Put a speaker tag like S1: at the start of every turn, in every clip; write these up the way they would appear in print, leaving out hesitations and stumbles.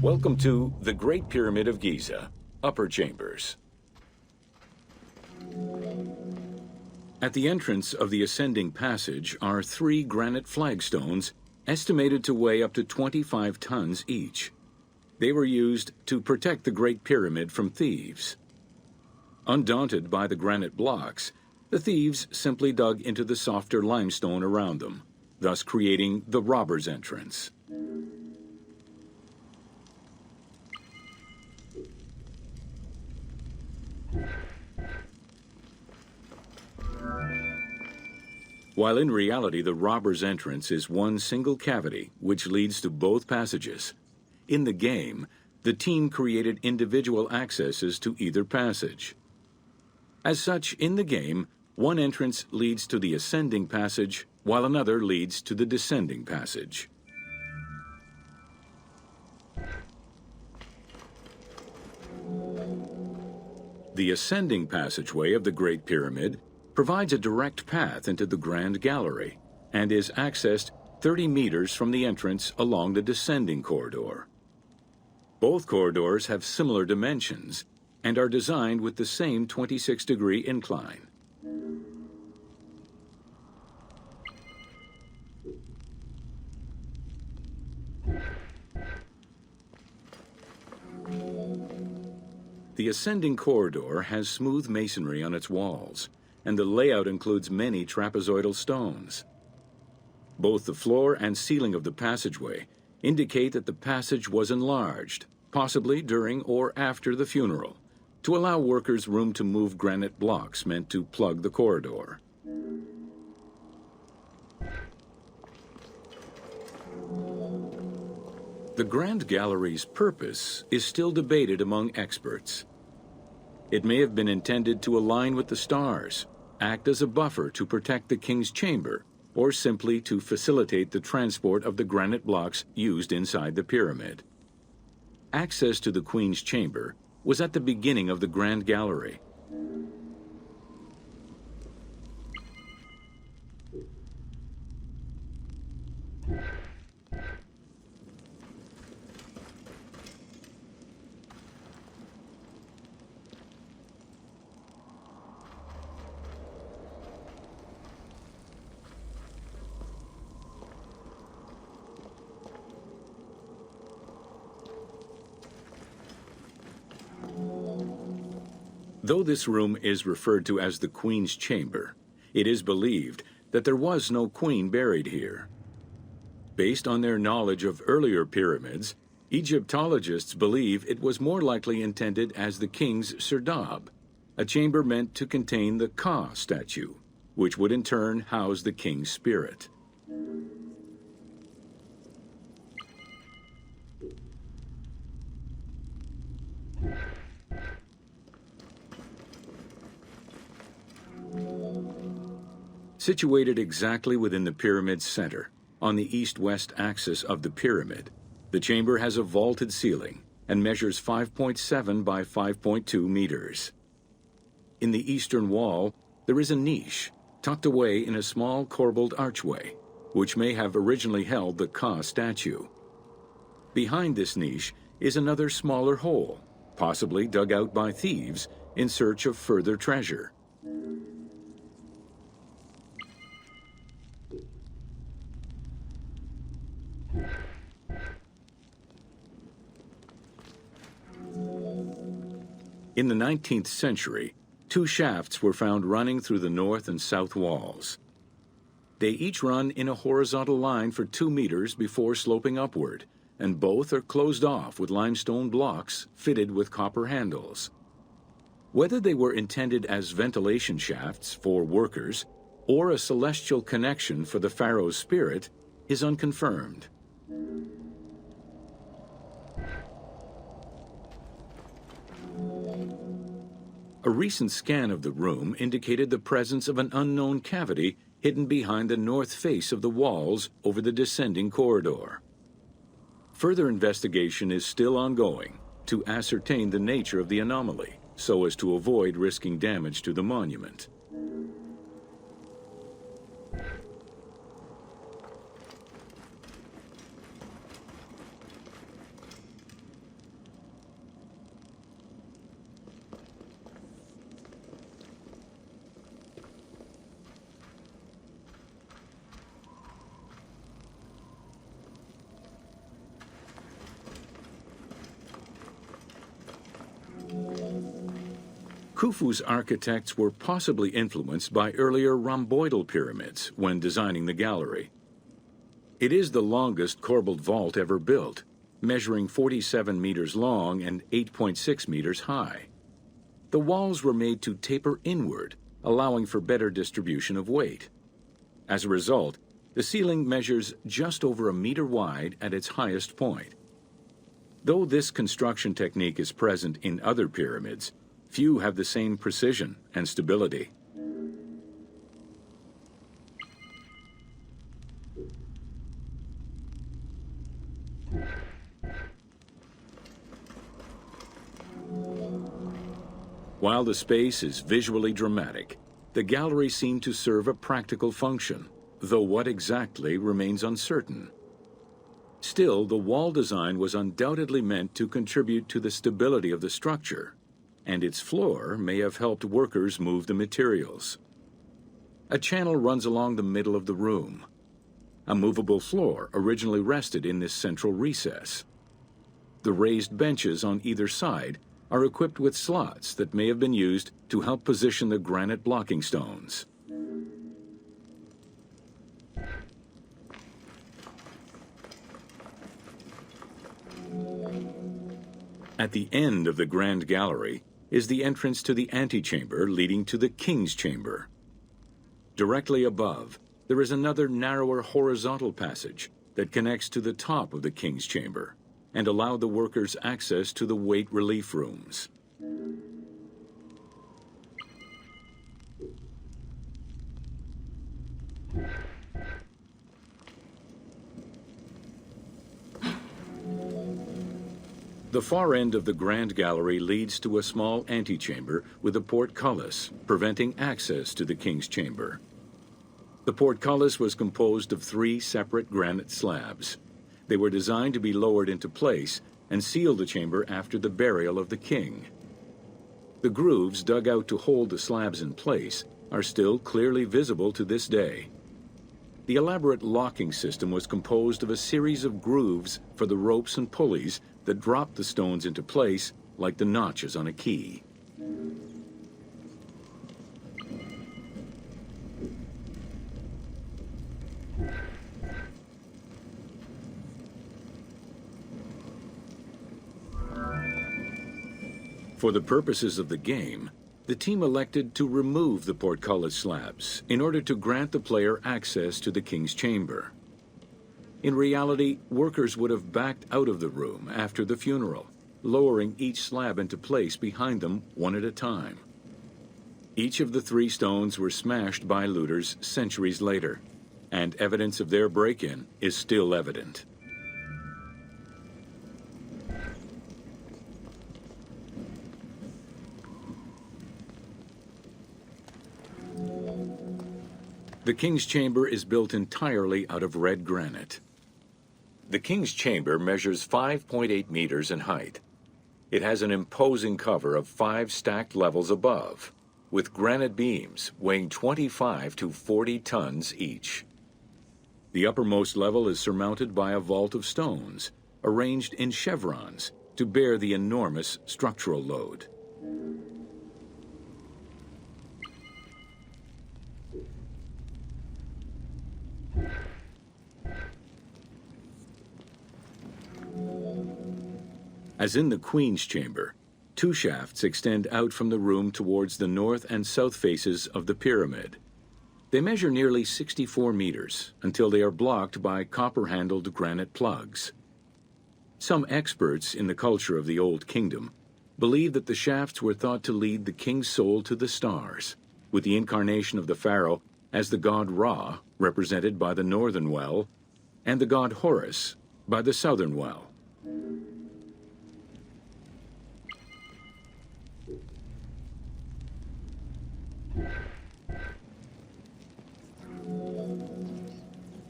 S1: Welcome to the Great Pyramid of Giza, Upper Chambers. At the entrance of the ascending passage are 3 granite flagstones estimated to weigh up to 25 tons each. They were used to protect the Great Pyramid from thieves. Undaunted by the granite blocks, the thieves simply dug into the softer limestone around them, thus creating the robber's entrance. While in reality the robber's entrance is one single cavity which leads to both passages, in the game, the team created individual accesses to either passage. As such, in the game, one entrance leads to the ascending passage, while another leads to the descending passage. The ascending passageway of the Great Pyramid provides a direct path into the Grand Gallery and is accessed 30 meters from the entrance along the descending corridor. Both corridors have similar dimensions and are designed with the same 26-degree incline. The ascending corridor has smooth masonry on its walls, and the layout includes many trapezoidal stones. Both the floor and ceiling of the passageway indicate that the passage was enlarged, possibly during or after the funeral, to allow workers room to move granite blocks meant to plug the corridor. The Grand Gallery's purpose is still debated among experts. It may have been intended to align with the stars, act as a buffer to protect the king's chamber, or simply to facilitate the transport of the granite blocks used inside the pyramid. Access to the queen's chamber was at the beginning of the Grand Gallery. Though this room is referred to as the Queen's Chamber, it is believed that there was no queen buried here. Based on their knowledge of earlier pyramids, Egyptologists believe it was more likely intended as the king's serdab, a chamber meant to contain the Ka statue, which would in turn house the king's spirit. Situated exactly within the pyramid's center, on the east-west axis of the pyramid, the chamber has a vaulted ceiling and measures 5.7 by 5.2 meters. In the eastern wall, there is a niche tucked away in a small corbelled archway, which may have originally held the Ka statue. Behind this niche is another smaller hole, possibly dug out by thieves in search of further treasure. In the 19th century, 2 shafts were found running through the north and south walls. They each run in a horizontal line for 2 meters before sloping upward, and both are closed off with limestone blocks fitted with copper handles. Whether they were intended as ventilation shafts for workers or a celestial connection for the pharaoh's spirit is unconfirmed. A recent scan of the room indicated the presence of an unknown cavity hidden behind the north face of the walls over the descending corridor. Further investigation is still ongoing to ascertain the nature of the anomaly, so as to avoid risking damage to the monument. Khufu's architects were possibly influenced by earlier rhomboidal pyramids when designing the gallery. It is the longest corbelled vault ever built, measuring 47 meters long and 8.6 meters high. The walls were made to taper inward, allowing for better distribution of weight. As a result, the ceiling measures just over a meter wide at its highest point. Though this construction technique is present in other pyramids, few have the same precision and stability. While the space is visually dramatic, the gallery seemed to serve a practical function, though what exactly remains uncertain. Still, the wall design was undoubtedly meant to contribute to the stability of the structure, and its floor may have helped workers move the materials. A channel runs along the middle of the room. A movable floor originally rested in this central recess. The raised benches on either side are equipped with slots that may have been used to help position the granite blocking stones. At the end of the Grand Gallery is the entrance to the antechamber leading to the King's Chamber. Directly above, there is another narrower horizontal passage that connects to the top of the King's Chamber and allow the workers access to the weight relief rooms. The far end of the Grand Gallery leads to a small antechamber with a portcullis, preventing access to the King's Chamber. The portcullis was composed of 3 separate granite slabs. They were designed to be lowered into place and seal the chamber after the burial of the king. The grooves dug out to hold the slabs in place are still clearly visible to this day. The elaborate locking system was composed of a series of grooves for the ropes and pulleys that dropped the stones into place like the notches on a key. For the purposes of the game, the team elected to remove the portcullis slabs in order to grant the player access to the King's Chamber. In reality, workers would have backed out of the room after the funeral, lowering each slab into place behind them one at a time. Each of the 3 stones were smashed by looters centuries later, and evidence of their break-in is still evident. The King's Chamber is built entirely out of red granite. The King's Chamber measures 5.8 meters in height. It has an imposing cover of 5 stacked levels above, with granite beams weighing 25 to 40 tons each. The uppermost level is surmounted by a vault of stones, arranged in chevrons to bear the enormous structural load. As in the Queen's Chamber, 2 shafts extend out from the room towards the north and south faces of the pyramid. They measure nearly 64 meters until they are blocked by copper-handled granite plugs. Some experts in the culture of the Old Kingdom believe that the shafts were thought to lead the king's soul to the stars, with the incarnation of the pharaoh as the god Ra, represented by the northern well, and the god Horus by the southern well.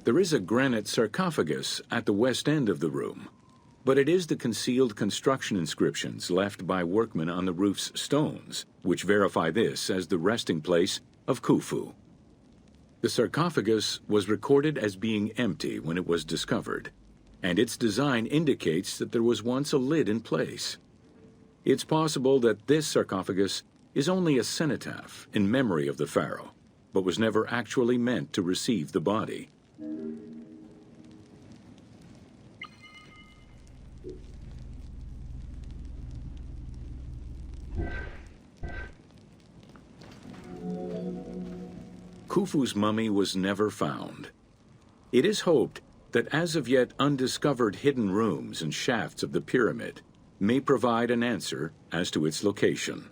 S1: There is a granite sarcophagus at the west end of the room, but it is the concealed construction inscriptions left by workmen on the roof's stones which verify this as the resting place of Khufu. The sarcophagus was recorded as being empty when it was discovered, and its design indicates that there was once a lid in place. It's possible that this sarcophagus is only a cenotaph in memory of the pharaoh, but was never actually meant to receive the body. Khufu's mummy was never found. It is hoped that as of yet undiscovered hidden rooms and shafts of the pyramid may provide an answer as to its location.